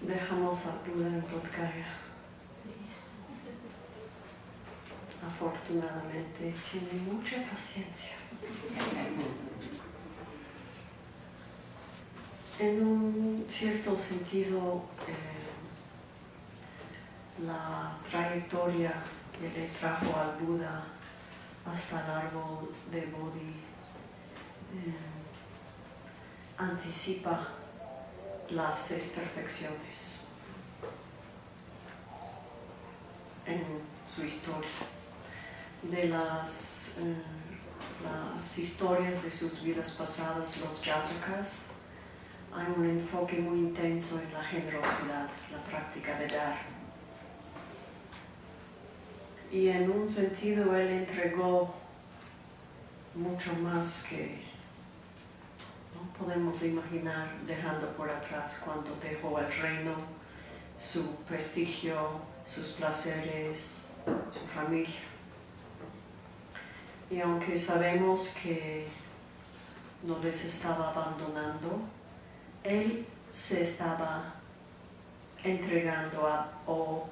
Dejamos a Buda en Bodhgaya. Afortunadamente tiene mucha paciencia. En un cierto sentido, la trayectoria que le trajo al Buda hasta el árbol de Bodhi anticipa las 6 perfecciones en su historia. De las historias de sus vidas pasadas, los Jatakas, hay un enfoque muy intenso en la generosidad, la práctica de dar. Y en un sentido él entregó mucho más que no podemos imaginar, dejando por atrás cuando dejó el reino, su prestigio, sus placeres, su familia. Y aunque sabemos que no les estaba abandonando, él se estaba entregando o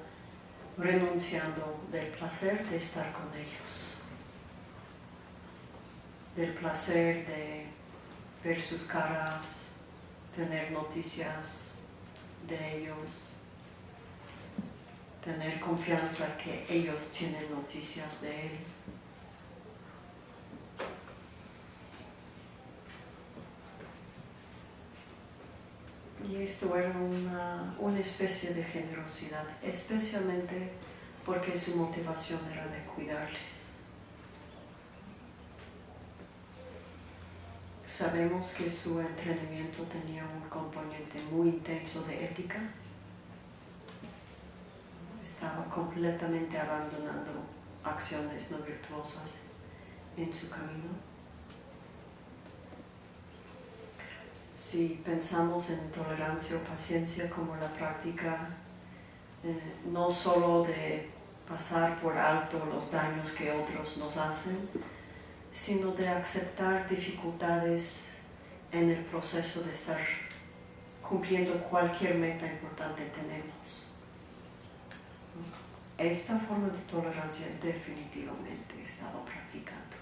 renunciando del placer de estar con ellos, del placer de ver sus caras, tener noticias de ellos, tener confianza que ellos tienen noticias de él. Y esto era una especie de generosidad, especialmente porque su motivación era de cuidarles. Sabemos que su entrenamiento tenía un componente muy intenso de ética. Estaba completamente abandonando acciones no virtuosas en su camino. Si pensamos en tolerancia o paciencia como la práctica no solo de pasar por alto los daños que otros nos hacen, sino de aceptar dificultades en el proceso de estar cumpliendo cualquier meta importante que tenemos. Esta forma de tolerancia definitivamente estaba practicando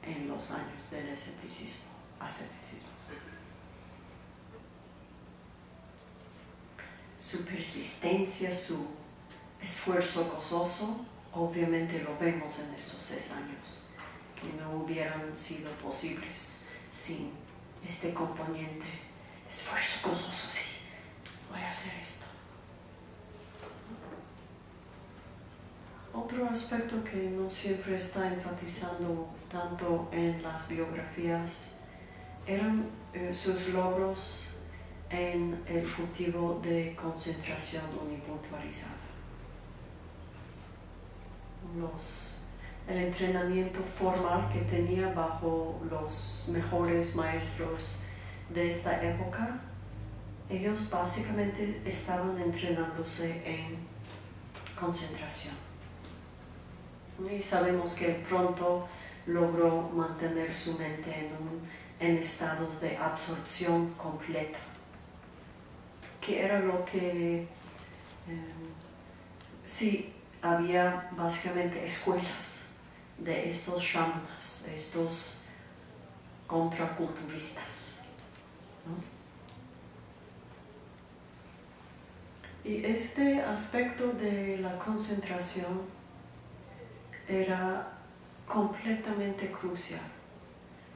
en los años del asceticismo. Su persistencia, su esfuerzo gozoso, obviamente lo vemos en estos 6 años, que no hubieran sido posibles sin este componente, esfuerzo gozoso, sí, voy a hacer esto. Otro aspecto que no siempre está enfatizando tanto en las biografías eran sus logros en el cultivo de concentración unipuntualizada. El entrenamiento formal que tenía bajo los mejores maestros de esta época, ellos básicamente estaban entrenándose en concentración. Y sabemos que pronto logró mantener su mente en estados de absorción completa, que era lo que sí había básicamente escuelas de estos shamanas, de estos contraculturistas, ¿no? Y este aspecto de la concentración era completamente crucial.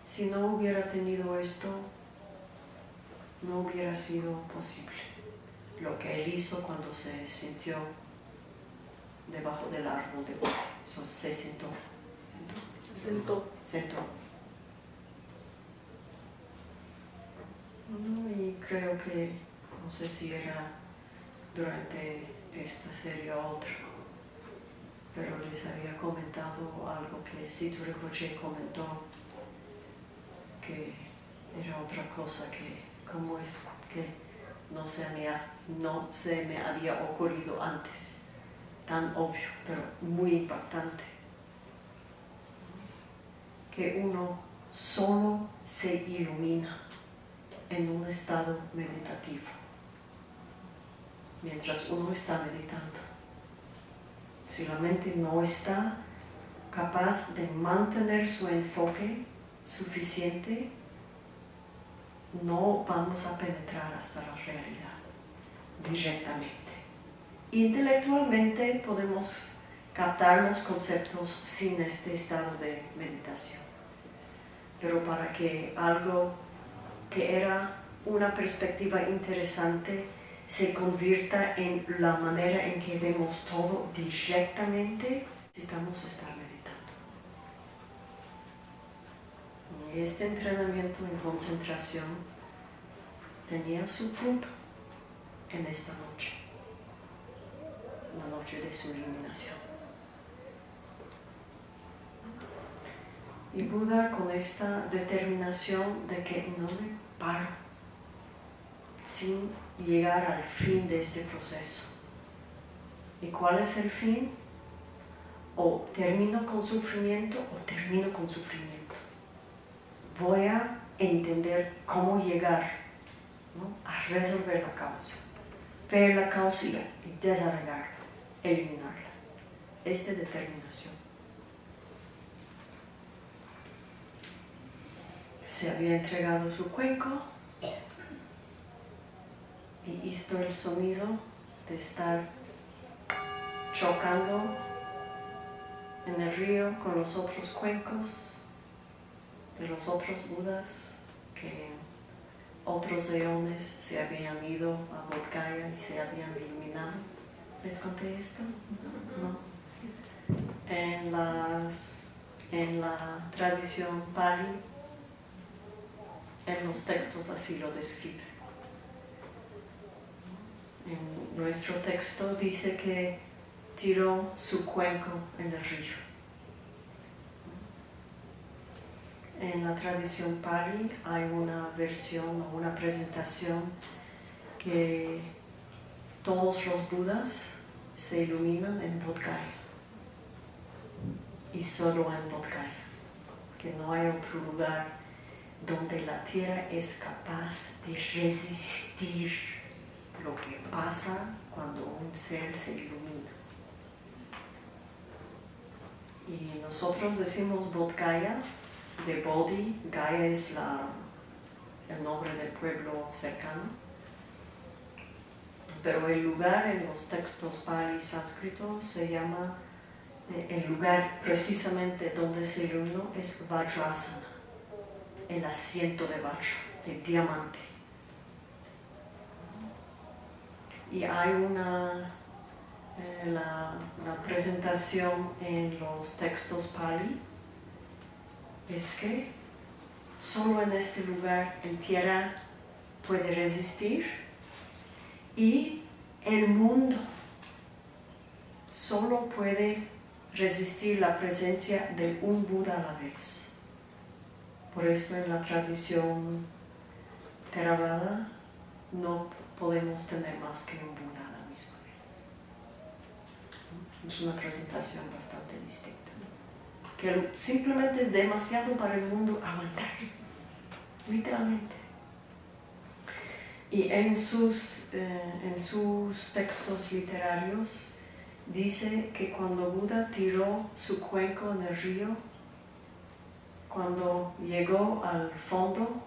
Si no hubiera tenido esto, no hubiera sido posible lo que él hizo cuando se sintió debajo del árbol de Bodhi. Eso se sentó. Y creo que, no sé si era durante esta serie o otra, pero les había comentado algo que Situ Rinpoche comentó, que era otra cosa que, como es que no se me había ocurrido antes, tan obvio, pero muy impactante, que uno solo se ilumina en un estado meditativo, mientras uno está meditando. Si la mente no está capaz de mantener su enfoque suficiente, no vamos a penetrar hasta la realidad directamente. Intelectualmente podemos captar los conceptos sin este estado de meditación, pero para que algo que era una perspectiva interesante se convierta en la manera en que vemos todo directamente, necesitamos estar meditando. Y este entrenamiento en concentración tenía su fruto en esta noche, la noche de su iluminación. Y Buda, con esta determinación de que no me paro sin llegar al fin de este proceso. ¿Y cuál es el fin? O termino con sufrimiento o termino con sufrimiento. Voy a entender cómo llegar, ¿no?, a resolver la causa, ver la causa y desarraigarla, eliminarla. Esta determinación. Se había entregado su cuenco y hizo el sonido de estar chocando en el río con los otros cuencos de los otros Budas, que otros eones se habían ido a Bodh Gaya y se habían iluminado. ¿Les conté esto? No. En la tradición Pali, en los textos así lo describe. En nuestro texto dice que tiró su cuenco en el río. En la tradición Pali hay una versión o una presentación que todos los Budas se iluminan en Bodh Gaya y solo en Bodh Gaya, que no hay otro lugar donde la tierra es capaz de resistir lo que pasa cuando un ser se ilumina. Y nosotros decimos Bodh Gaya, de Bodhi, Gaya es el nombre del pueblo cercano, pero el lugar en los textos Pali y sánscrito se llama, el lugar precisamente donde se iluminó es Vajrasana, el asiento de Vajra, de diamante. Y hay la presentación en los textos Pali es que solo en este lugar en tierra puede resistir y el mundo solo puede resistir la presencia de un Buda a la vez. Por esto en la tradición Theravada no podemos tener más que un Buda a la misma vez. Es una presentación bastante distinta, que simplemente es demasiado para el mundo aguantar, literalmente. Y en sus textos literarios dice que cuando Buda tiró su cuenco en el río, cuando llegó al fondo,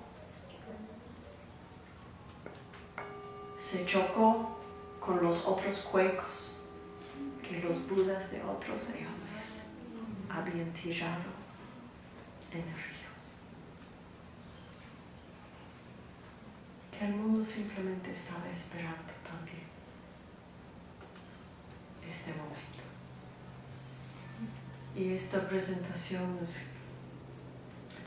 se chocó con los otros cuencos que los Budas de otros eones habían tirado en el río. Que el mundo simplemente estaba esperando también este momento. Y esta presentación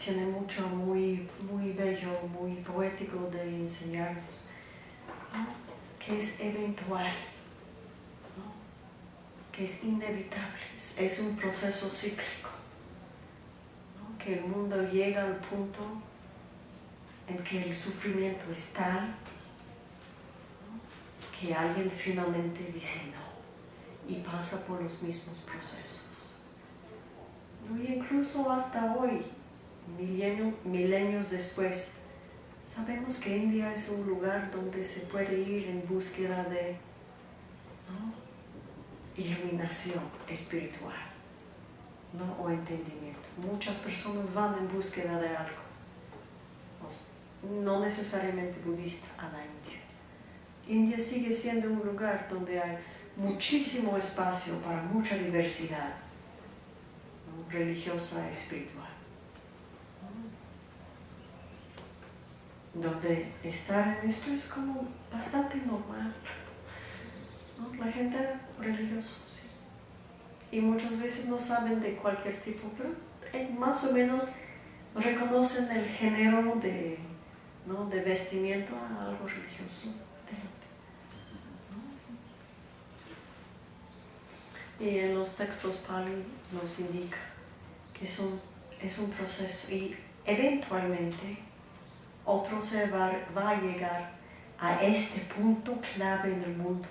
tiene mucho muy, muy bello, muy poético de enseñarnos, ¿no?, que es eventual, ¿no?, que es inevitable, es un proceso cíclico, ¿no?, que el mundo llega al punto en que el sufrimiento es tal, ¿no?, que alguien finalmente dice no y pasa por los mismos procesos. ¿No? Y incluso hasta hoy, milenios después, Sabemos que India es un lugar donde se puede ir en búsqueda de, ¿no?, iluminación espiritual, ¿no?, o entendimiento. Muchas personas van en búsqueda de algo, no necesariamente budista, a la India. India sigue siendo un lugar donde hay muchísimo espacio para mucha diversidad, ¿no?, religiosa y espiritual, donde estar en esto es como bastante normal, ¿no? La gente religiosa, sí. Y muchas veces no saben de cualquier tipo, pero más o menos reconocen el género de, ¿no?, de vestimiento a algo religioso. Y en los textos Pali nos indica que es un proceso y eventualmente otro ser va a llegar a este punto clave en el mundo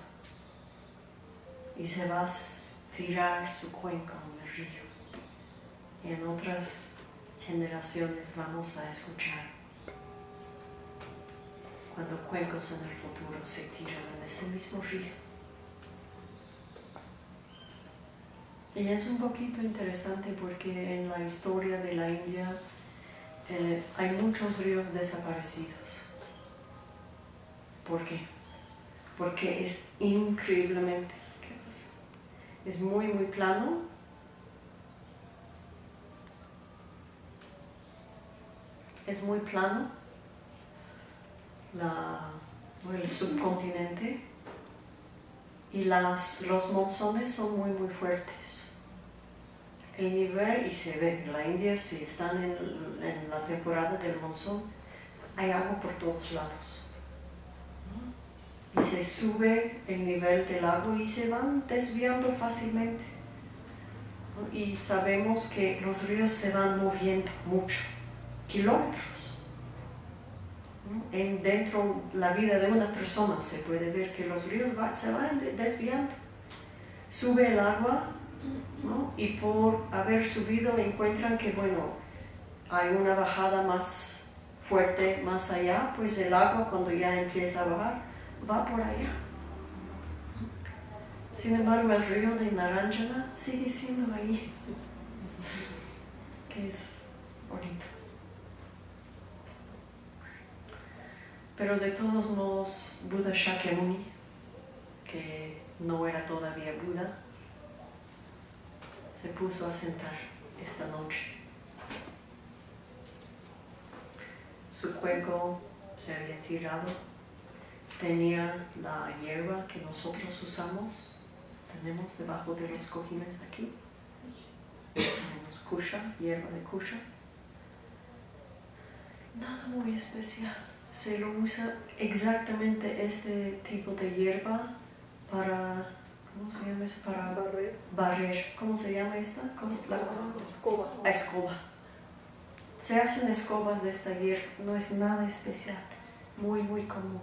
y se va a tirar su cuenco en el río. Y en otras generaciones vamos a escuchar cuando cuencos en el futuro se tiran en ese mismo río. Y es un poquito interesante porque en la historia de la India hay muchos ríos desaparecidos. ¿Por qué? Porque es increíblemente, ¿qué pasa? Es muy, muy plano. Es muy plano el subcontinente y los monzones son muy, muy fuertes. El nivel, y se ve en la India, si están en la temporada del monzón, hay agua por todos lados. Y se sube el nivel del agua y se van desviando fácilmente. Y sabemos que los ríos se van moviendo mucho, kilómetros. Dentro de la vida de una persona se puede ver que los ríos se van desviando. Sube el agua, ¿no?, y por haber subido encuentran que, bueno, hay una bajada más fuerte más allá, pues el agua cuando ya empieza a bajar va por allá. Sin embargo, el río de Naranjana sigue siendo ahí, que es bonito. Pero de todos modos, Buda Shakyamuni, que no era todavía Buda, se puso a sentar esta noche. Su cuenco se había tirado, tenía la hierba que nosotros usamos, tenemos debajo de los cojines aquí, tenemos kusha, hierba de kusha. Nada muy especial, se lo usa exactamente este tipo de hierba para, ¿cómo se llama eso? Para barrer. ¿Cómo se llama esta cosa? Escoba. Escoba. Se hacen escobas de esta hierba, no es nada especial, muy, muy común,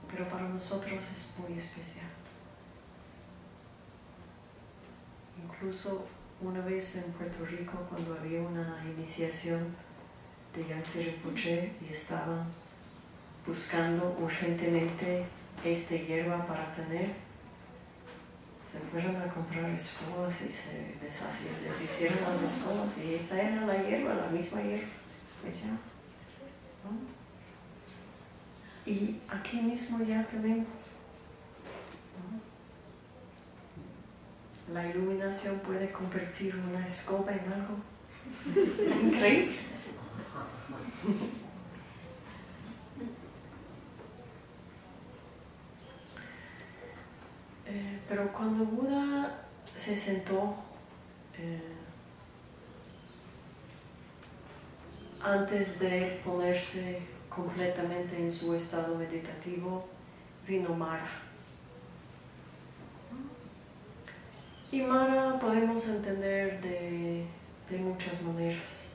pero para nosotros es muy especial. Incluso una vez en Puerto Rico, cuando había una iniciación de Yangtze Rinpoche y estaban buscando urgentemente esta hierba para tener, se fueron a comprar escobas y se deshicieron las escobas y esta era la hierba, la misma hierba. ¿No? Y aquí mismo ya tenemos, ¿no? La iluminación puede convertir una escoba en algo increíble. Pero cuando Buda se sentó, antes de ponerse completamente en su estado meditativo, vino Mara. Y Mara podemos entender de muchas maneras.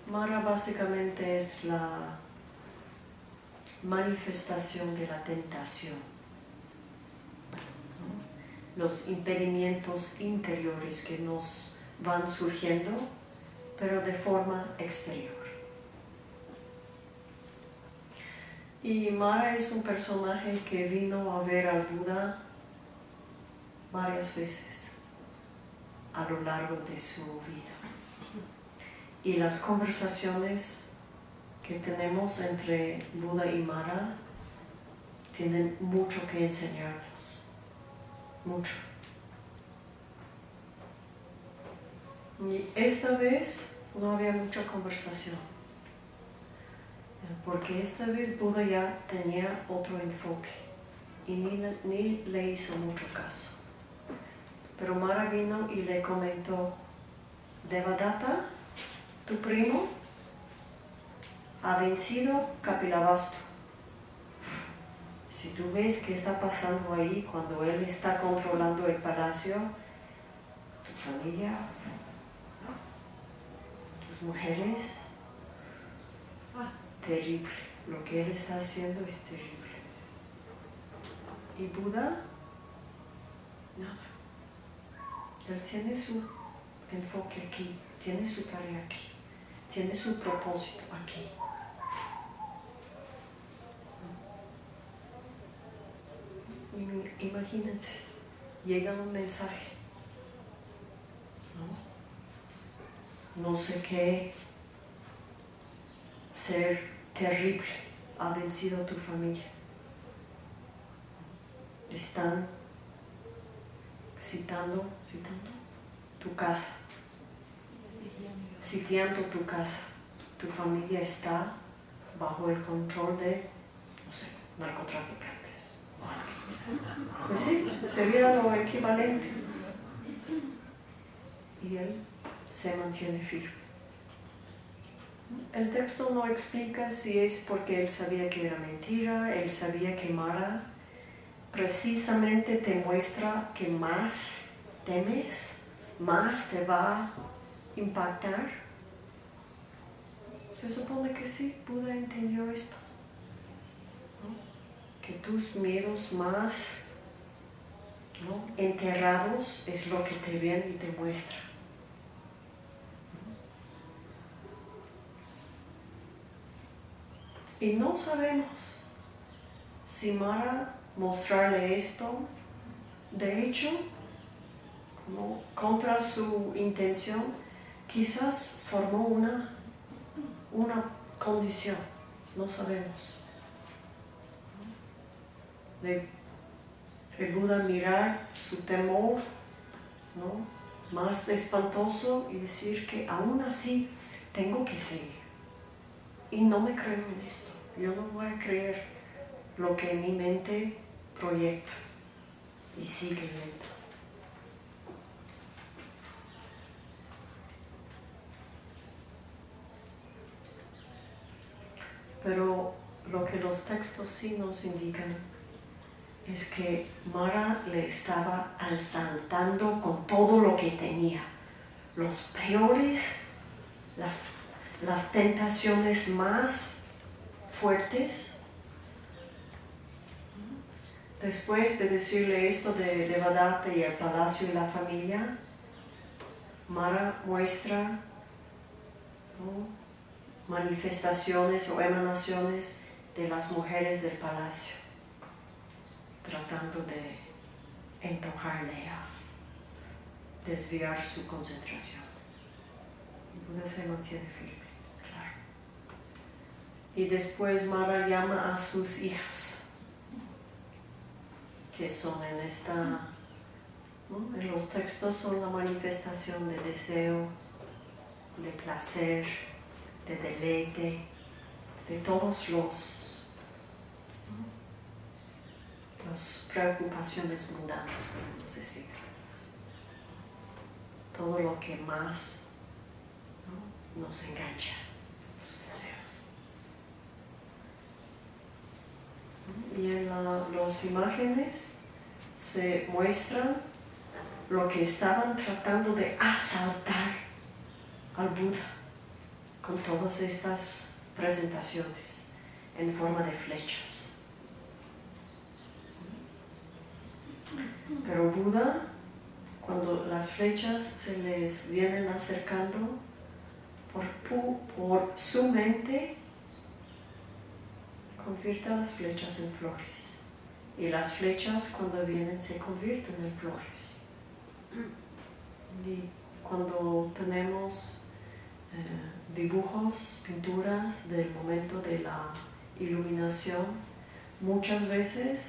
Mara básicamente es la manifestación de la tentación, ¿no? Los impedimentos interiores que nos van surgiendo, pero de forma exterior. Y Mara es un personaje que vino a ver al Buda varias veces a lo largo de su vida. Y las conversaciones que tenemos entre Buda y Mara tienen mucho que enseñarnos. Mucho. Y esta vez no había mucha conversación, porque esta vez Buda ya tenía otro enfoque y ni le hizo mucho caso. Pero Mara vino y le comentó: Devadatta, tu primo, ha vencido Kapilavastu. Si tú ves qué está pasando ahí cuando él está controlando el palacio, tu familia, tus mujeres, terrible. Lo que él está haciendo es terrible. Y Buda, nada. Él tiene su enfoque aquí, tiene su tarea aquí, tiene su propósito aquí. Imagínense, llega un mensaje, no sé qué ser terrible ha vencido a tu familia. Están sitiando tu casa, sitiando tu casa. Tu familia está bajo el control de, no sé, narcotraficantes. Pues sí, sería lo equivalente. Y él se mantiene firme. El texto no explica si es porque él sabía que era mentira, él sabía que Mara precisamente te muestra que más temes, más te va a impactar. Se supone que sí, Buda entendió esto, ¿no? Que tus miedos más, ¿no?, enterrados es lo que te viene y te muestra. Y no sabemos si Mara mostrarle esto, de hecho, ¿no?, contra su intención, quizás formó una condición, no sabemos. De el Buda mirar su temor, ¿no?, más espantoso y decir que aún así tengo que seguir. Y no me creo en esto. Yo no voy a creer lo que mi mente proyecta y sigue viendo. Pero lo que los textos sí nos indican es que Mara le estaba asaltando con todo lo que tenía. Los peores, las tentaciones más fuertes. Después de decirle esto de Devadatta y el palacio y la familia, Mara muestra, ¿no?, manifestaciones o emanaciones de las mujeres del palacio, tratando de empujarle a desviar su concentración. Y Buda se mantiene firme, claro. Y después Mara llama a sus hijas, que son en esta, ¿no?, en los textos son la manifestación de deseo, de placer, de deleite, de todos las preocupaciones mundanas, podemos decir. Todo lo que más, ¿no?, nos engancha, los deseos. Y en las imágenes se muestran lo que estaban tratando de asaltar al Buda con todas estas presentaciones en forma de flechas. Pero Buda, cuando las flechas se les vienen acercando, por su mente convierte las flechas en flores. Y las flechas cuando vienen se convierten en flores. Y cuando tenemos dibujos, pinturas del momento de la iluminación, muchas veces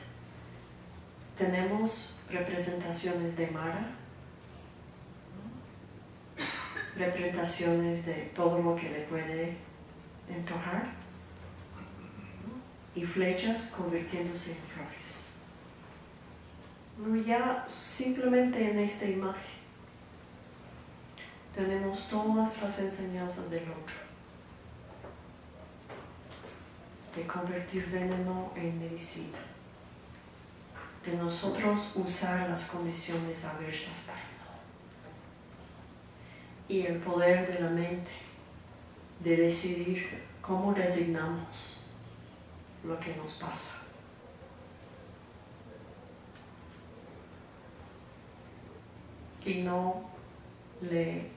tenemos representaciones de Mara, representaciones de todo lo que le puede antojar, y flechas convirtiéndose en flores. Ya simplemente en esta imagen tenemos todas las enseñanzas del otro, de convertir veneno en medicina, de nosotros usar las condiciones adversas para él, y el poder de la mente de decidir cómo resignamos lo que nos pasa. Y no le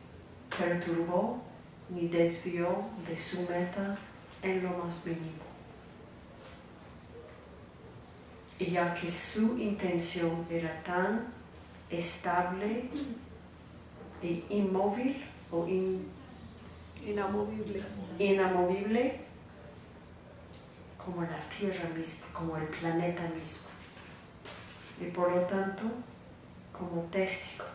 perturbó ni desvió de su meta en lo más mínimo. Y ya que su intención era tan estable e inmóvil o inamovible como la Tierra misma, como el planeta mismo. Y por lo tanto, como testigo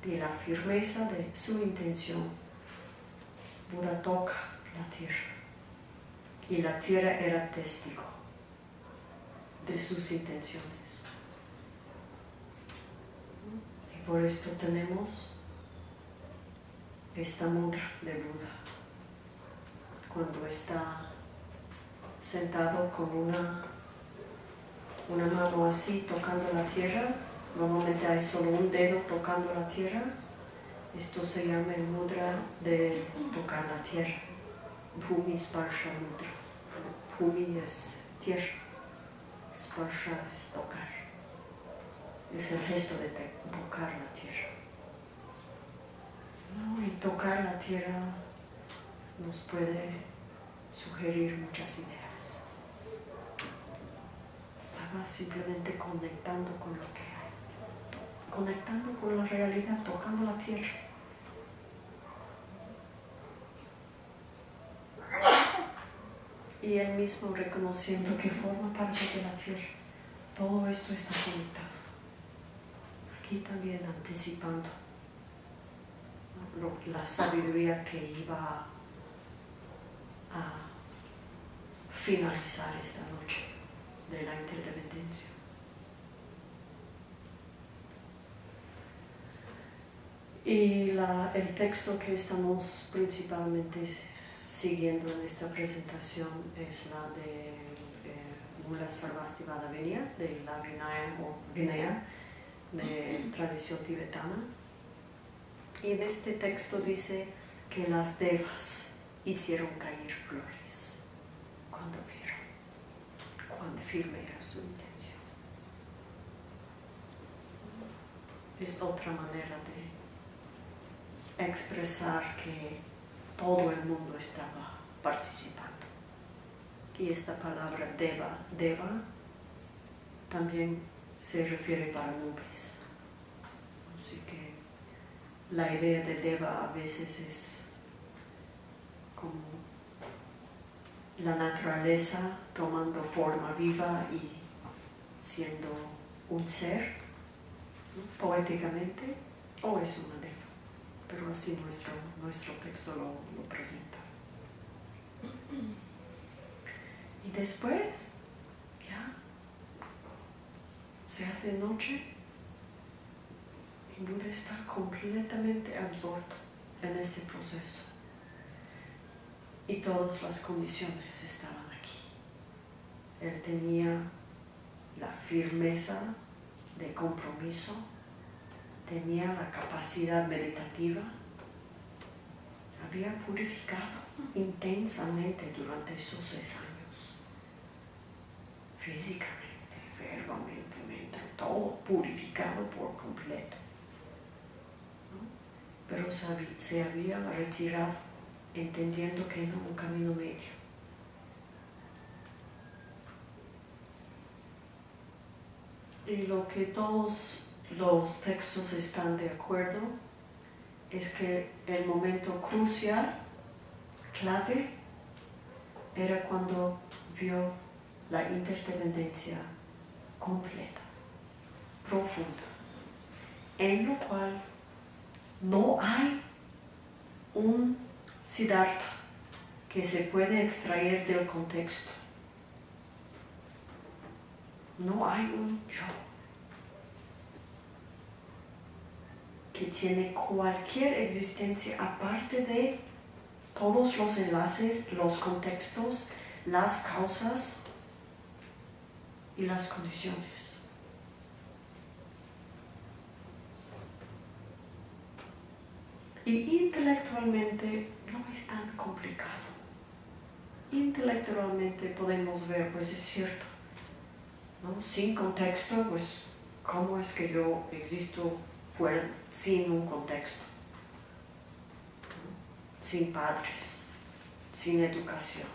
de la firmeza de su intención, Buda toca la tierra. Y la tierra era testigo de sus intenciones. Y por esto tenemos esta mudra de Buda. Cuando está sentado con una mano así tocando la tierra, normalmente hay solo un dedo tocando la tierra. Esto se llama el mudra de tocar la tierra. Bhumi Sparsha Mudra. Bhumi es tierra, Sparsha es tocar. Es el gesto de tocar la tierra. Y tocar la tierra nos puede sugerir muchas ideas. Estaba simplemente conectando con lo que hay, conectando con la realidad, tocando la tierra. Y él mismo reconociendo que forma parte de la tierra. Todo esto está conectado. Aquí también anticipando la sabiduría que iba a finalizar esta noche de la interdependencia. Y el texto que estamos principalmente siguiendo en esta presentación es la de Mula Sarvastivada Vinaya, de la Vinaya de tradición tibetana. Y en este texto dice que las devas hicieron caer flores cuando vieron cuán firme era su intención. Es otra manera de expresar que todo el mundo estaba participando. Y esta palabra deva también se refiere para nubes. Así que la idea de deva a veces es como la naturaleza tomando forma viva y siendo un ser, ¿no? Poéticamente, o es una deva. Pero así nuestro texto lo presenta. Y después, ya, se hace noche y Buda está completamente absorto en ese proceso. Y todas las condiciones estaban aquí. Él tenía la firmeza de compromiso, tenía la capacidad meditativa, había purificado intensamente durante esos 6 años, físicamente, verbalmente, mentalmente, todo purificado por completo, ¿no? Pero se había retirado entendiendo que no, un camino medio. Y lo que todos los textos están de acuerdo es que el momento crucial, clave, era cuando vio la interdependencia completa, profunda, en lo cual no hay un Siddhartha que se puede extraer del contexto. No hay un yo que tiene cualquier existencia aparte de todos los enlaces, los contextos, las causas y las condiciones. Y intelectualmente no es tan complicado. Intelectualmente podemos ver, pues es cierto, ¿no? Sin contexto, pues ¿cómo es que yo existo fuera, sin un contexto? ¿No? Sin padres, sin educación,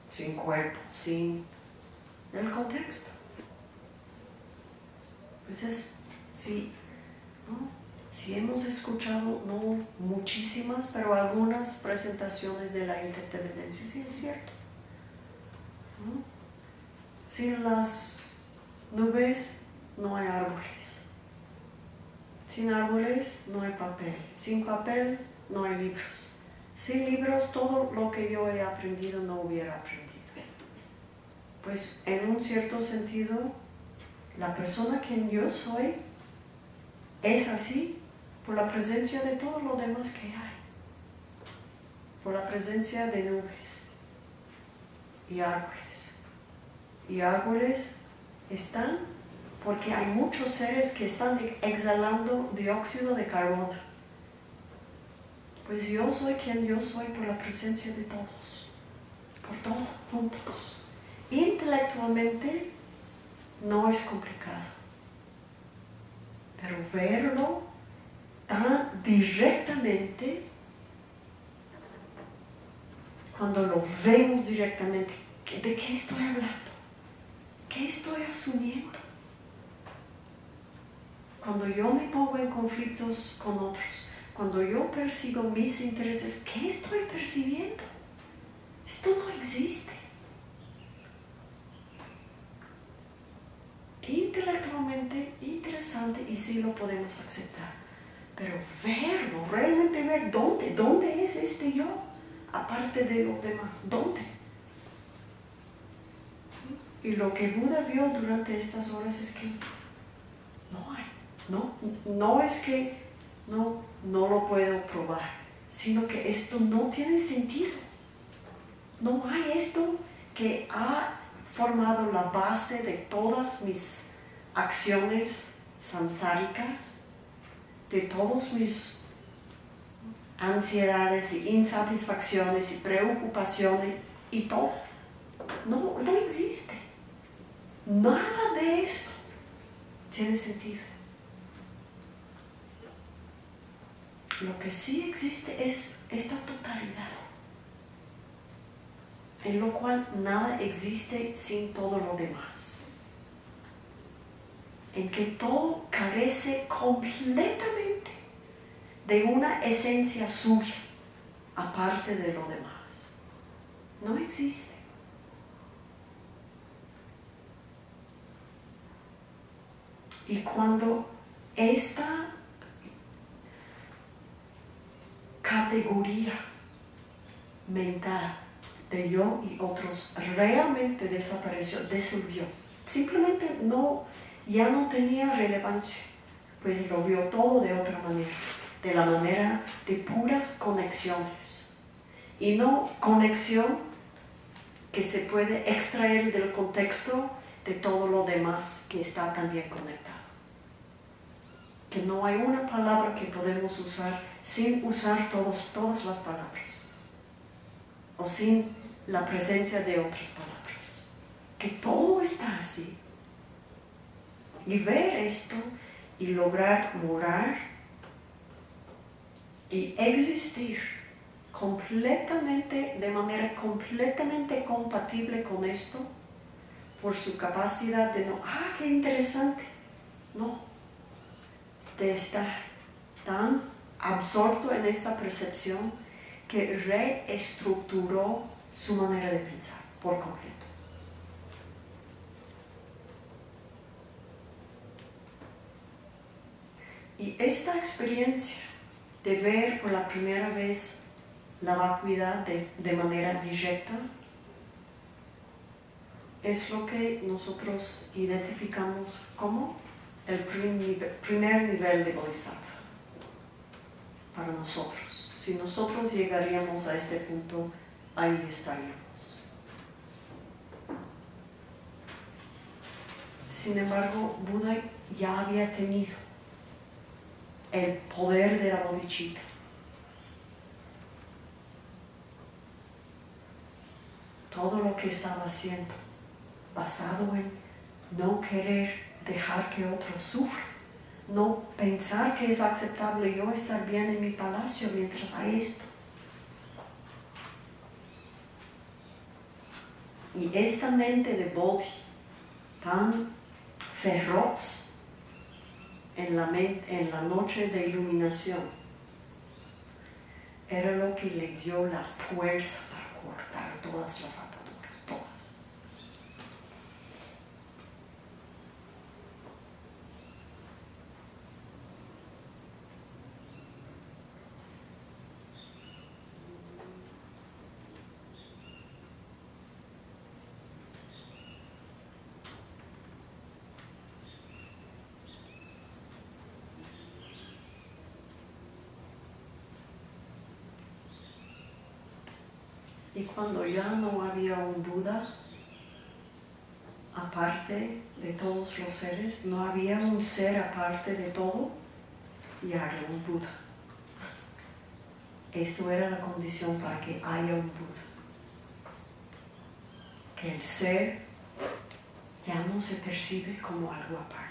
sin cuerpo, sin el contexto. Pues es, sí, ¿no? Si hemos escuchado, no muchísimas, pero algunas presentaciones de la interdependencia, sí es cierto, ¿no? Sin las nubes no hay árboles, sin árboles no hay papel, sin papel no hay libros, sin libros todo lo que yo he aprendido no hubiera aprendido. Pues en un cierto sentido, la persona quien yo soy es así por la presencia de todo lo demás que hay, por la presencia de nubes y árboles. Y árboles están porque hay muchos seres que están exhalando dióxido de carbono. Pues yo soy quien yo soy por la presencia de todos, por todos juntos. Intelectualmente no es complicado, pero verlo tan directamente, cuando lo vemos directamente, ¿de qué estoy hablando? ¿Qué estoy asumiendo? Cuando yo me pongo en conflictos con otros, cuando yo persigo mis intereses, ¿qué estoy percibiendo? Esto no existe. Intelectualmente interesante y sí lo podemos aceptar, pero verlo, realmente ver dónde es este yo, aparte de los demás, ¿dónde? Y lo que Buda vio durante estas horas es que no hay, no es que no lo puedo probar, sino que esto no tiene sentido. No hay esto que ha formado la base de todas mis acciones sansáricas, de todas mis ansiedades y insatisfacciones y preocupaciones y todo. No existe. Nada de esto tiene sentido. Lo que sí existe es esta totalidad, en lo cual nada existe sin todo lo demás, en que todo carece completamente de una esencia suya, aparte de lo demás. No existe. Y cuando esta categoría mental de yo y otros realmente desapareció, disolvió, simplemente ya no tenía relevancia, pues lo vio todo de otra manera, de la manera de puras conexiones, y no conexión que se puede extraer del contexto de todo lo demás que está también conectado. Que no hay una palabra que podemos usar sin usar todas las palabras, o sin la presencia de otras palabras. Que todo está así. Y ver esto y lograr morar y existir completamente, de manera completamente compatible con esto, por su capacidad de qué interesante. No, de estar tan absorto en esta percepción que reestructuró su manera de pensar por completo. Y esta experiencia de ver por la primera vez la vacuidad de manera directa es lo que nosotros identificamos como el primer nivel de Bodhisattva para nosotros. Si nosotros llegaríamos a este punto, ahí estaríamos. Sin embargo, Buda ya había tenido el poder de la bodhicitta. Todo lo que estaba haciendo, basado en no querer dejar que otros sufran, no pensar que es aceptable yo estar bien en mi palacio mientras hay esto. Y esta mente de Bodhi, tan feroz en la noche de iluminación, era lo que le dio la fuerza para cortar todas las ataduras, todas. Y cuando ya no había un Buda, aparte de todos los seres, no había un ser aparte de todo, ya era un Buda. Esto era la condición para que haya un Buda. Que el ser ya no se percibe como algo aparte.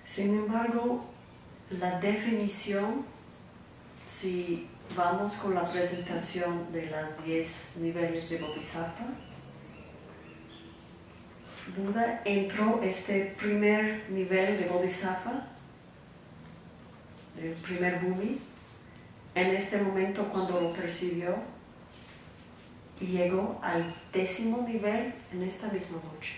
Sin embargo, la definición, si vamos con la presentación de las 10 niveles de Bodhisattva, Buda entró este primer nivel de Bodhisattva, del primer Bhumi, en este momento cuando lo percibió, y llegó al 10º nivel en esta misma noche.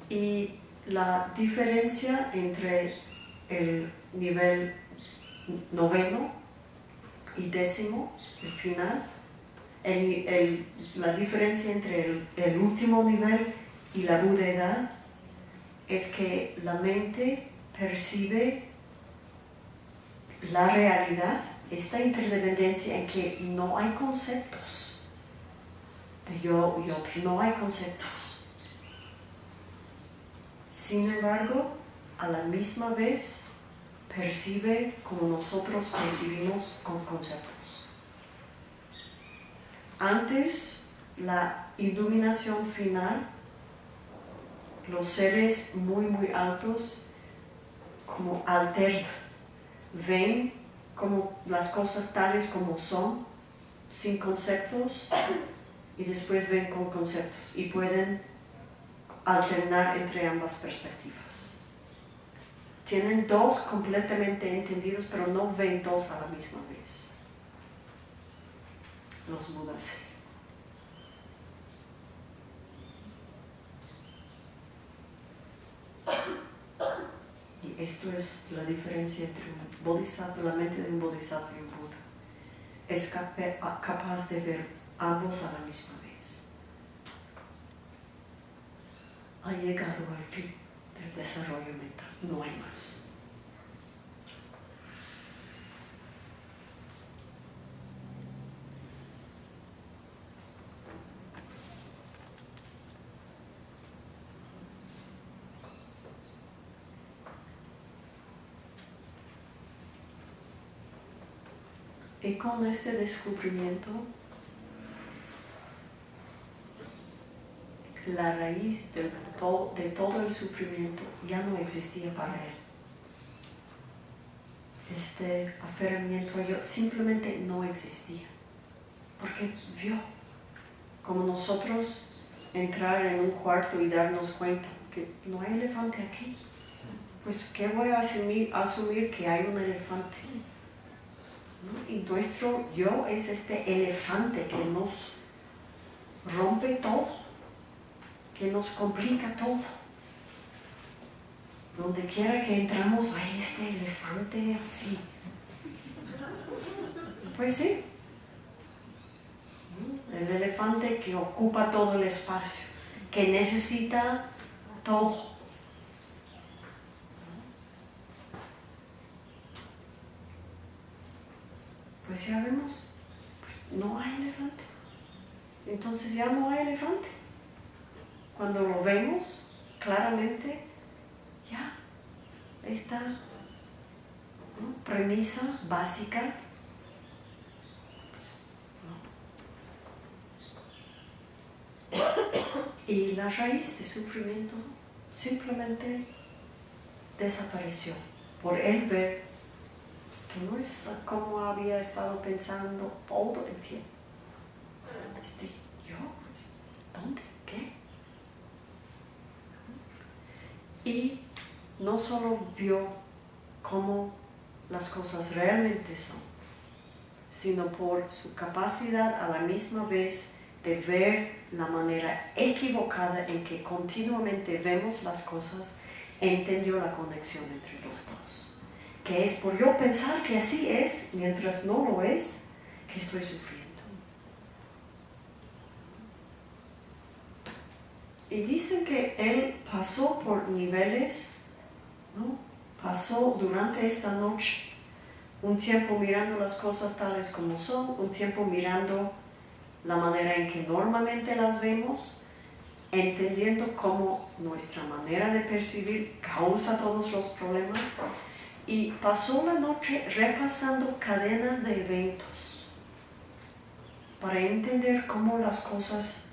Y la diferencia entre el nivel 9º y 10º, el final, la diferencia entre el último nivel y la budeidad es que la mente percibe la realidad, esta interdependencia en que no hay conceptos de yo y otro, no hay conceptos. Sin embargo, a la misma vez percibe como nosotros percibimos con conceptos. Antes, la iluminación final, los seres muy muy altos como alternan, ven como las cosas tales como son, sin conceptos, y después ven con conceptos y pueden alternar entre ambas perspectivas. Tienen dos completamente entendidos, pero no ven dos a la misma vez. Los Budas sí. Y esto es la diferencia entre un bodhisattva, la mente de un bodhisattva y un Buda. Es capaz de ver ambos a la misma vez. Ha llegado al fin del desarrollo mental, no hay más. Y con este descubrimiento, la raíz de todo el sufrimiento ya no existía para él. Este aferramiento a yo simplemente no existía, porque vio Como nosotros entrar en un cuarto y darnos cuenta que no hay elefante aquí. Pues, ¿qué voy a asumir que hay un elefante? ¿No? Y nuestro yo es este elefante que nos rompe todo, que nos complica todo. Donde quiera que entramos, hay este elefante así. Pues sí. El elefante que ocupa todo el espacio, que necesita todo. Pues ya vemos, pues no hay elefante. Entonces ya no hay elefante. Cuando lo vemos claramente, ya, esta, ¿no?, premisa básica, pues, no. Y la raíz de sufrimiento simplemente desapareció por él ver que no es como había estado pensando todo el tiempo. ¿Yo? ¿Dónde? ¿Qué? Y no solo vio cómo las cosas realmente son, sino por su capacidad a la misma vez de ver la manera equivocada en que continuamente vemos las cosas, entendió la conexión entre los dos. Que es por yo pensar que así es, mientras no lo es, que estoy sufriendo. Y dicen que él pasó por niveles, ¿no? Pasó durante esta noche un tiempo mirando las cosas tales como son, un tiempo mirando la manera en que normalmente las vemos, entendiendo cómo nuestra manera de percibir causa todos los problemas, y pasó la noche repasando cadenas de eventos para entender cómo las cosas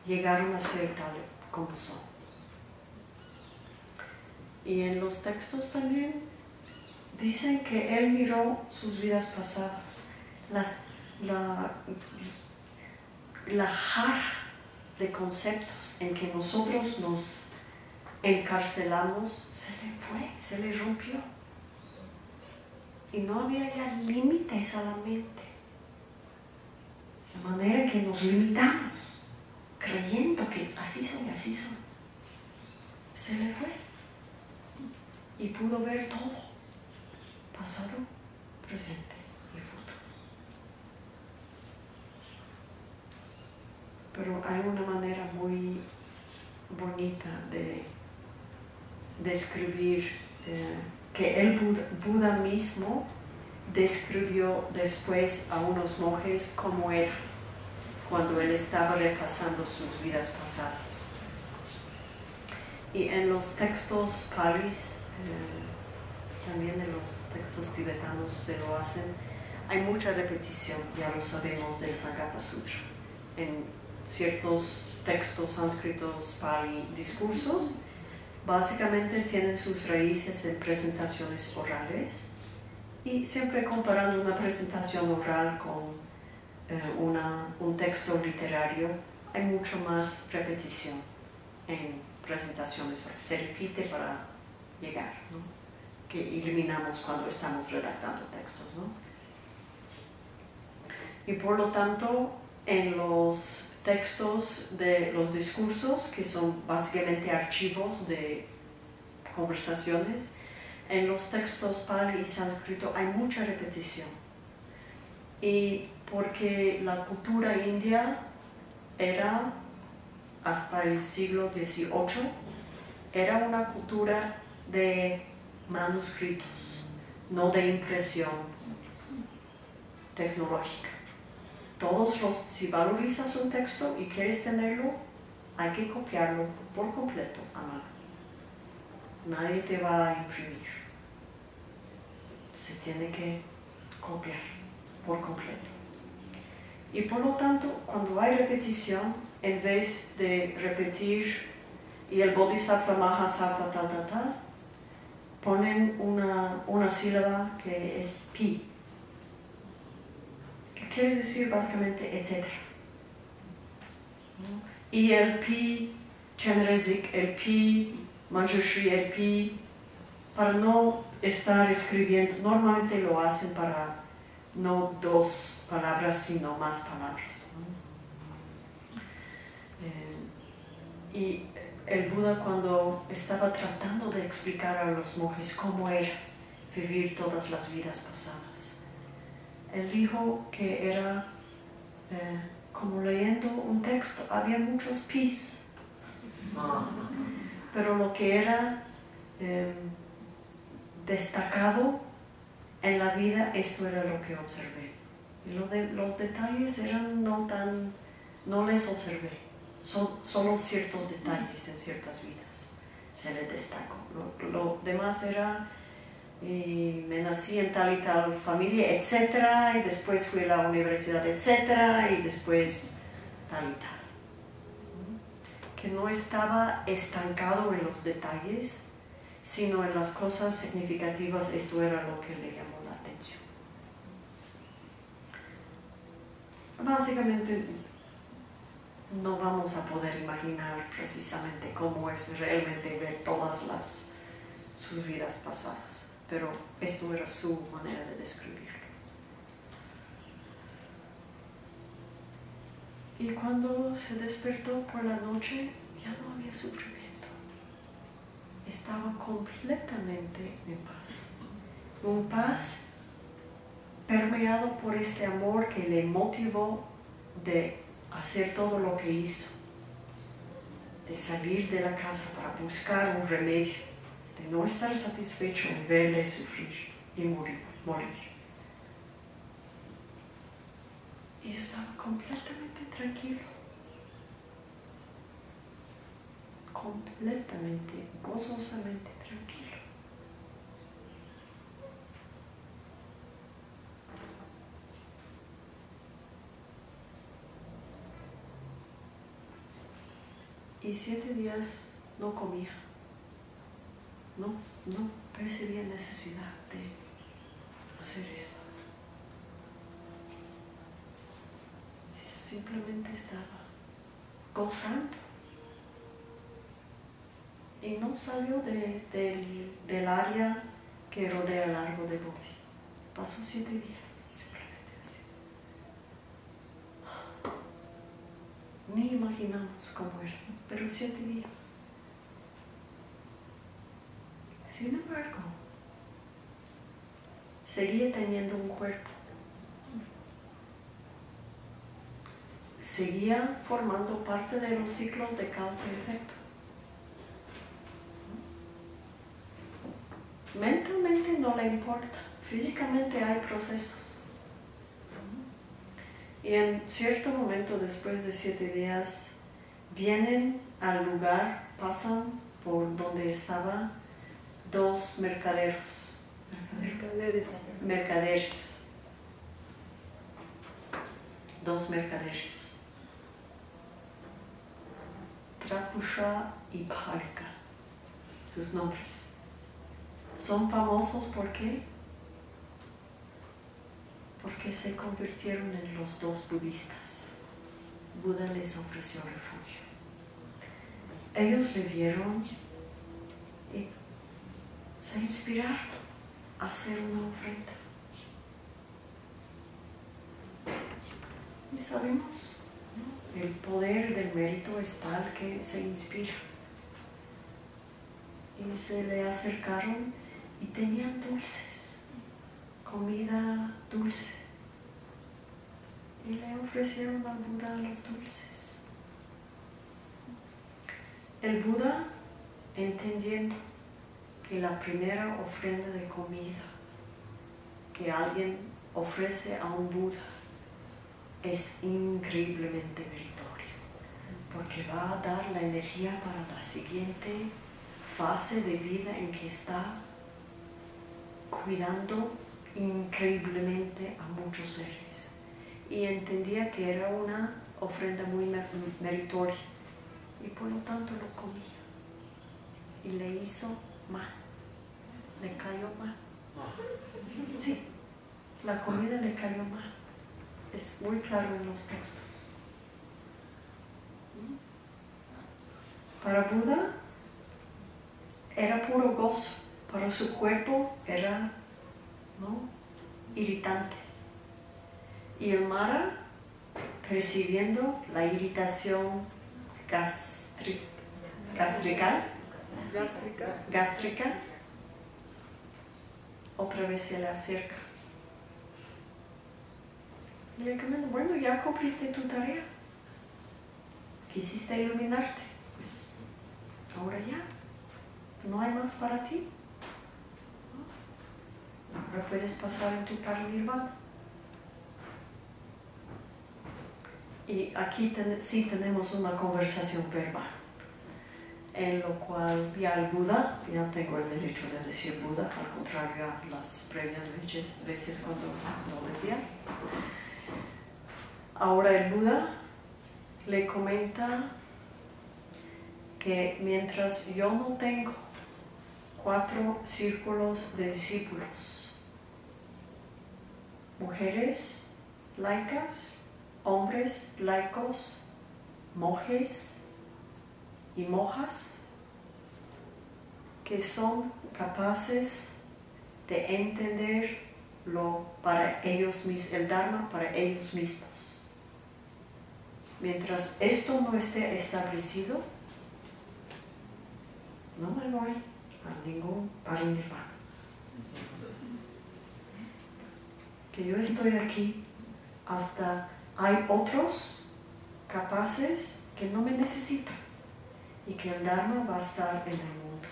llegaron a ser tal como son. Y en los textos también dicen que él miró sus vidas pasadas, la jarra de conceptos en que nosotros nos encarcelamos se le fue, se le rompió. Y no había ya límites a la mente. La manera en que nos limitamos, creyendo que así son, se le fue. Y pudo ver todo, pasado, presente y futuro. Pero hay una manera muy bonita de describir que el Buda mismo describió después a unos monjes como era cuando él estaba repasando sus vidas pasadas. Y en los textos palis, también en los textos tibetanos se lo hacen, hay mucha repetición, ya lo sabemos, del Sangata Sutra. En ciertos textos sánscritos, pali, discursos, básicamente tienen sus raíces en presentaciones orales, y siempre comparando una presentación oral con un texto literario, hay mucho más repetición en presentaciones orales. Se repite para llegar, ¿no?, que eliminamos cuando estamos redactando textos, ¿no? Y por lo tanto, en los textos de los discursos, que son básicamente archivos de conversaciones, en los textos pali y sánscrito hay mucha repetición. Y porque la cultura india era, hasta el siglo XVIII, era una cultura de manuscritos, no de impresión tecnológica. Si valorizas un texto y quieres tenerlo, hay que copiarlo por completo a mano. Nadie te va a imprimir. Se tiene que copiar por completo. Y por lo tanto, cuando hay repetición, en vez de repetir y el Bodhisattva Mahasattva tal, ponen una sílaba que es pi, que quiere decir básicamente etcétera. ¿no? Y el Pi Chenrezig, el Pi Manjushri, el Pi, para no estar escribiendo, normalmente lo hacen para no 2 palabras, sino más palabras, ¿no? Y el Buda, cuando estaba tratando de explicar a los monjes cómo era vivir todas las vidas pasadas, él dijo que era como leyendo un texto, había muchos pis, pero lo que era destacado en la vida, esto era lo que observé. Y los detalles eran no les observé, solo ciertos detalles en ciertas vidas se les destacó. Lo demás era, y me nací en tal y tal familia, etcétera, y después fui a la universidad, etcétera, y después tal y tal. Que no estaba estancado en los detalles, sino en las cosas significativas. Esto era lo que le llamó la atención. Básicamente no vamos a poder imaginar precisamente cómo es realmente ver todas sus vidas pasadas, pero esto era su manera de describirlo. Y cuando se despertó por la noche, ya no había sufrimiento. Estaba completamente en paz. Un paz permeado por este amor que le motivó de hacer todo lo que hizo, de salir de la casa para buscar un remedio, de no estar satisfecho en verle sufrir y morir. Y estaba completamente tranquilo, completamente, gozosamente tranquilo. Y 7 días no comía, no percibía necesidad de hacer esto. Simplemente estaba gozando. Y no salió del área que rodea el árbol de Bodhi. Pasó 7 días, simplemente así. Ni imaginamos cómo era, pero 7 días. Sin embargo, seguía teniendo un cuerpo. Seguía formando parte de los ciclos de causa y efecto. Mentalmente no le importa, físicamente hay procesos. Y en cierto momento, después de 7 días, vienen al lugar, pasan por donde estaban 2 mercaderes. Mercaderes. 2 mercaderes. Trapusha y Bharika, sus nombres. Son famosos ¿por qué? Porque se convirtieron en los 2 budistas. Buda les ofreció refugio. Ellos le vieron y se inspiraron a hacer una ofrenda. Y sabemos, ¿no? El poder del mérito es tal que se inspira. Y se le acercaron y tenían dulces, comida dulce. Y le ofrecieron al Buda los dulces. El Buda, entendiendo que la primera ofrenda de comida que alguien ofrece a un Buda es increíblemente meritorio, porque va a dar la energía para la siguiente fase de vida en que está cuidando increíblemente a muchos seres. Y entendía que era una ofrenda muy meritoria y por lo tanto lo comía. Y le hizo mal, le cayó mal. Sí, la comida le cayó mal. Es muy claro en los textos. Para Buda era puro gozo, para su cuerpo era, ¿no?, irritante. Y el Mara, percibiendo la irritación gástrica, otra vez se le acerca. Y le comenta, bueno, ya cumpliste tu tarea. Quisiste iluminarte. Pues ahora ya. No hay más para ti. Ahora puedes pasar en tu parinirvana. Y aquí sí tenemos una conversación verbal, en lo cual ya el Buda, ya tengo el derecho de decir Buda, al contrario a las previas veces cuando lo decía. Ahora el Buda le comenta que mientras yo no tengo 4 círculos de discípulos, mujeres laicas, hombres laicos, monjes y monjas que son capaces de entender el Dharma para ellos mismos. Mientras esto no esté establecido, no me voy a ningún parinirvana. Que yo estoy aquí hasta hay otros capaces que no me necesitan y que el Dharma va a estar en el mundo.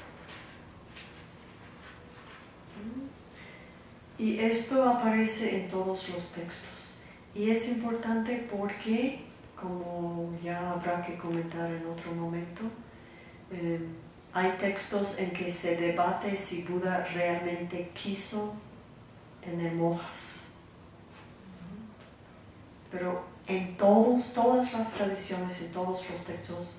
Y esto aparece en todos los textos. Y es importante porque, como ya habrá que comentar en otro momento, hay textos en que se debate si Buda realmente quiso tener monjas. Pero en todas las tradiciones, en todos los textos,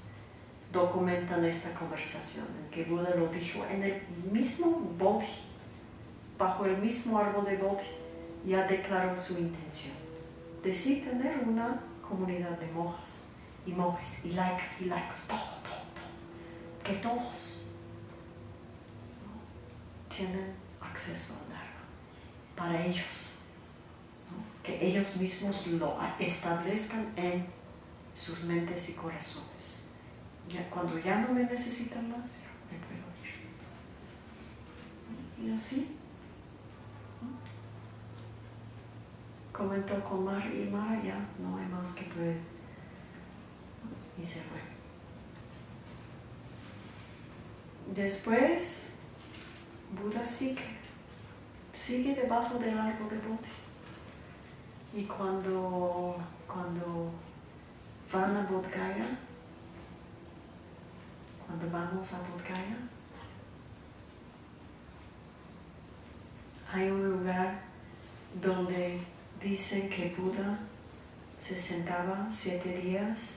documentan esta conversación, en que Buda lo dijo en el mismo Bodhi, bajo el mismo árbol de Bodhi, ya declaró su intención de sí tener una comunidad de monjas y monjes y laicas y laicos, todo, que todos tienen acceso al Dharma para ellos. Que ellos mismos lo establezcan en sus mentes y corazones. Cuando ya no me necesitan más, ya me puedo ir. Y así comentó con Mara y Mara, ya no hay más que puede. Y se fue. Después, Buda sigue debajo del árbol de Bodhi. Y cuando van a Bodh Gaya, cuando vamos a Bodh Gaya, hay un lugar donde dicen que Buda se sentaba 7 días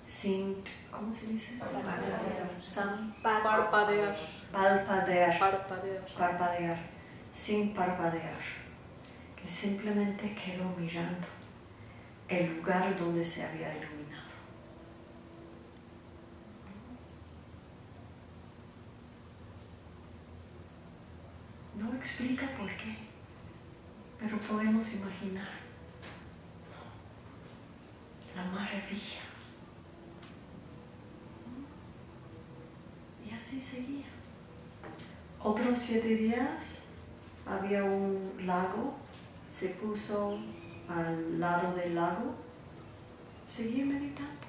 sin, ¿cómo se dice esto? Parpadear, sin parpadear. Que simplemente quedó mirando el lugar donde se había iluminado. No explica por qué, pero podemos imaginar la maravilla. Y así seguía. Otros 7 días había un lago. Se puso al lado del lago, seguía meditando,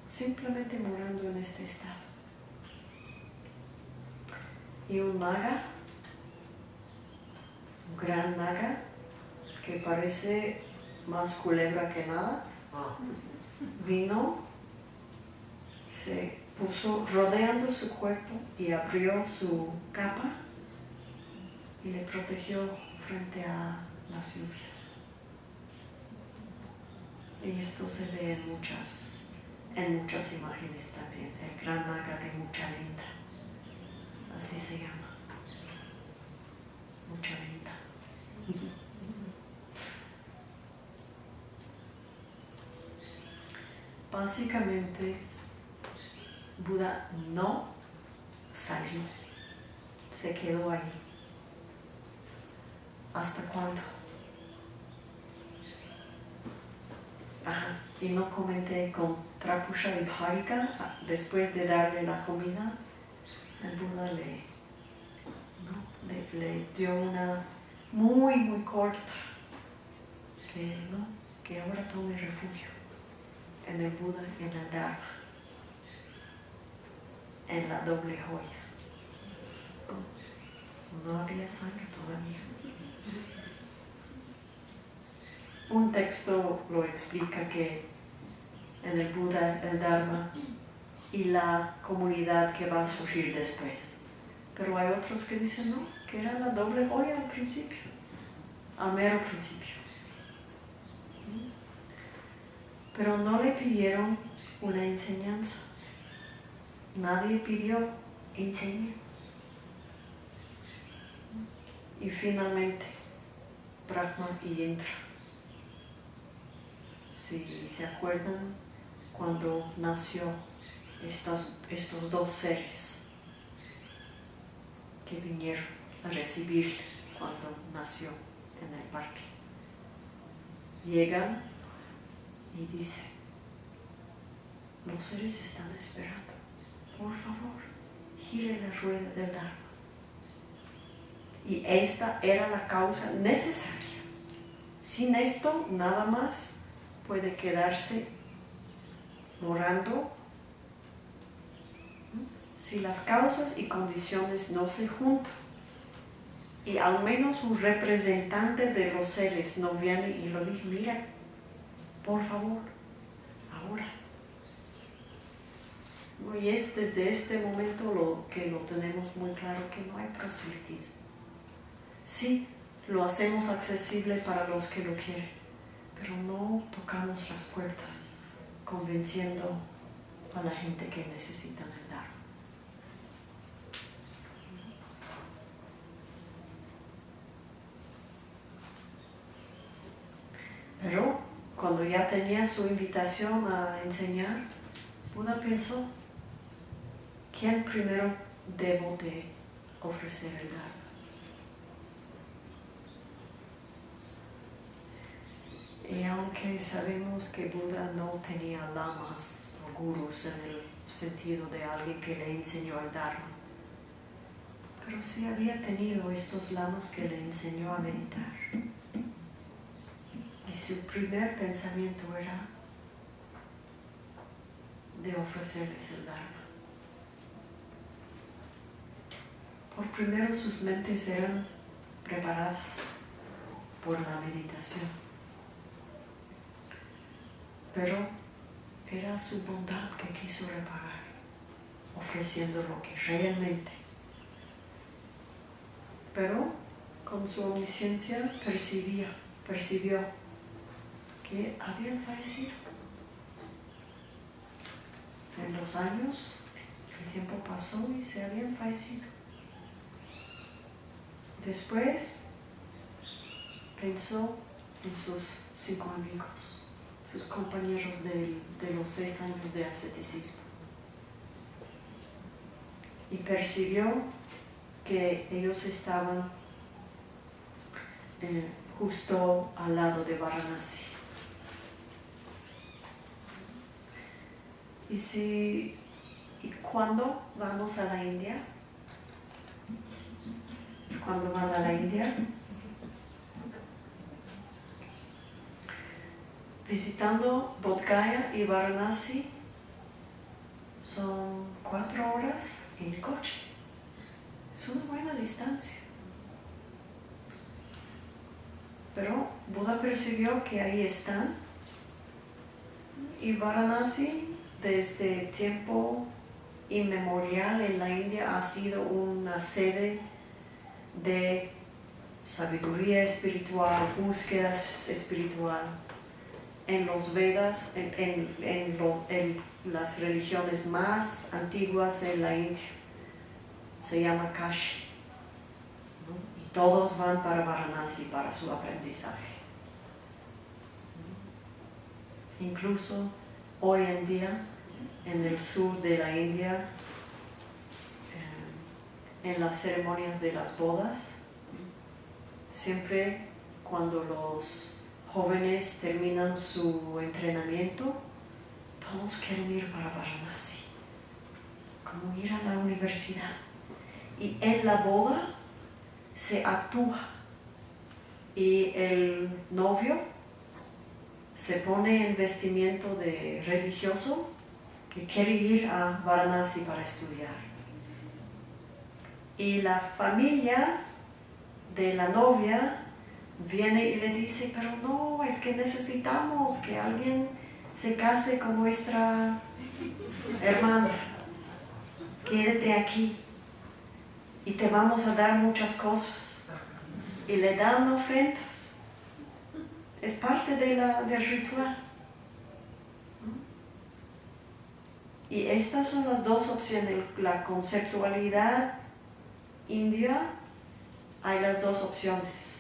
simplemente morando en este estado. Y un naga, un gran naga, que parece más culebra que nada, vino, se puso rodeando su cuerpo y abrió su capa y le protegió frente a las lluvias. Y esto se ve en muchas imágenes también. El gran naga de Muchalinda, así se llama. Muchalinda. básicamente Buda no salió, se quedó ahí. ¿Hasta cuándo? Y no comenté con Trapusha y Bharika, después de darle la comida, el Buda le dio una muy corta, que ahora tome refugio en el Buda y en el Dharma, en la doble joya. No había sangre todavía. Un texto lo explica que en el Buda, el Dharma y la comunidad que va a surgir después. Pero hay otros que dicen no, que era la doble joya al principio, al mero principio. Pero no le pidieron una enseñanza. Nadie pidió enseñar. Y finalmente, Brahma y Indra. Si se acuerdan, cuando nació estos dos seres que vinieron a recibir cuando nació en el parque, llegan y dicen: los seres están esperando, por favor, gire la rueda del Dharma. Y esta era la causa necesaria. Sin esto, nada más puede quedarse morando. Si las causas y condiciones no se juntan, y al menos un representante de los seres no viene y lo dice: mira, por favor, ahora. Y es desde este momento que lo tenemos muy claro, que no hay proselitismo. Sí, lo hacemos accesible para los que lo quieren, pero no tocamos las puertas convenciendo a la gente que necesita el Dharma. Pero cuando ya tenía su invitación a enseñar, Buda pensó: ¿quién primero debo de ofrecer el Dharma? Y aunque sabemos que Buda no tenía lamas o gurus en el sentido de alguien que le enseñó el Dharma, pero sí había tenido estos lamas que le enseñó a meditar. Y su primer pensamiento era de ofrecerles el Dharma. Por primero sus mentes eran preparadas por la meditación. Pero era su bondad que quiso reparar, ofreciendo lo que realmente. Pero con su omnisciencia percibió que habían fallecido. En los años, el tiempo pasó y se habían fallecido. Después pensó en sus 5 amigos, sus compañeros de los 6 años de asceticismo, y percibió que ellos estaban justo al lado de Varanasi. ¿Y cuándo vamos a la India? ¿Cuándo van a la India? Visitando Bodh Gaya y Varanasi son 4 horas en coche. Es una buena distancia. Pero Buda percibió que ahí están, y Varanasi desde tiempo inmemorial en la India ha sido una sede de sabiduría espiritual, búsqueda espiritual. En los Vedas, en las religiones más antiguas en la India, se llama Kashi, ¿no? Y todos van para Varanasi para su aprendizaje. Incluso hoy en día en el sur de la India, en las ceremonias de las bodas, siempre cuando los jóvenes terminan su entrenamiento, todos quieren ir para Varanasi, como ir a la universidad. Y en la boda se actúa y el novio se pone en vestimento de religioso que quiere ir a Varanasi para estudiar. Y la familia de la novia viene y le dice, pero no, es que necesitamos que alguien se case con nuestra hermana. Quédate aquí y te vamos a dar muchas cosas. Y le dan ofrendas. Es parte del ritual. Y estas son las dos opciones. La conceptualidad india, hay las dos opciones.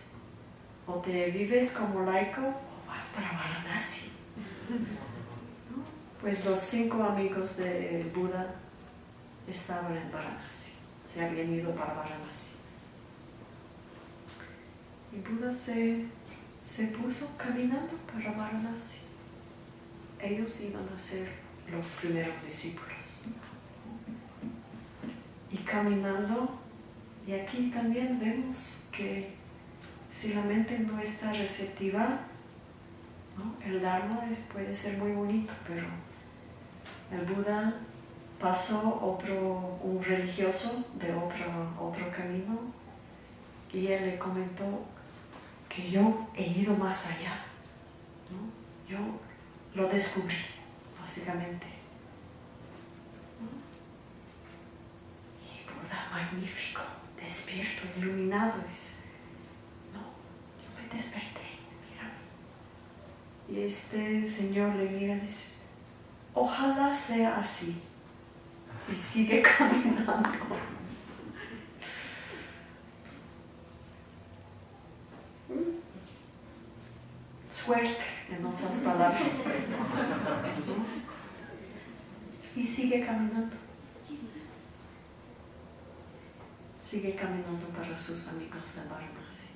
O te vives como laico o vas para Varanasi. Pues los 5 amigos de Buda estaban en Varanasi. Se habían ido para Varanasi. Y Buda se puso caminando para Varanasi. Ellos iban a ser los primeros discípulos. Y caminando, y aquí también vemos que si la mente no está receptiva, ¿no? El Dharma puede ser muy bonito, pero el Buda pasó un religioso de otro camino y él le comentó que yo he ido más allá, ¿no? Yo lo descubrí, básicamente. Y Buda, magnífico, despierto, iluminado, dice, no, yo me desperté, mira. Y este señor le mira y dice, ojalá sea así. Y sigue caminando. Suerte, en otras palabras. Y sigue caminando. Sigue caminando para sus amigos en Varanasi.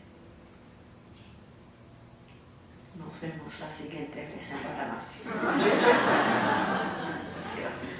Nos vemos la siguiente vez en Varanasi. Gracias.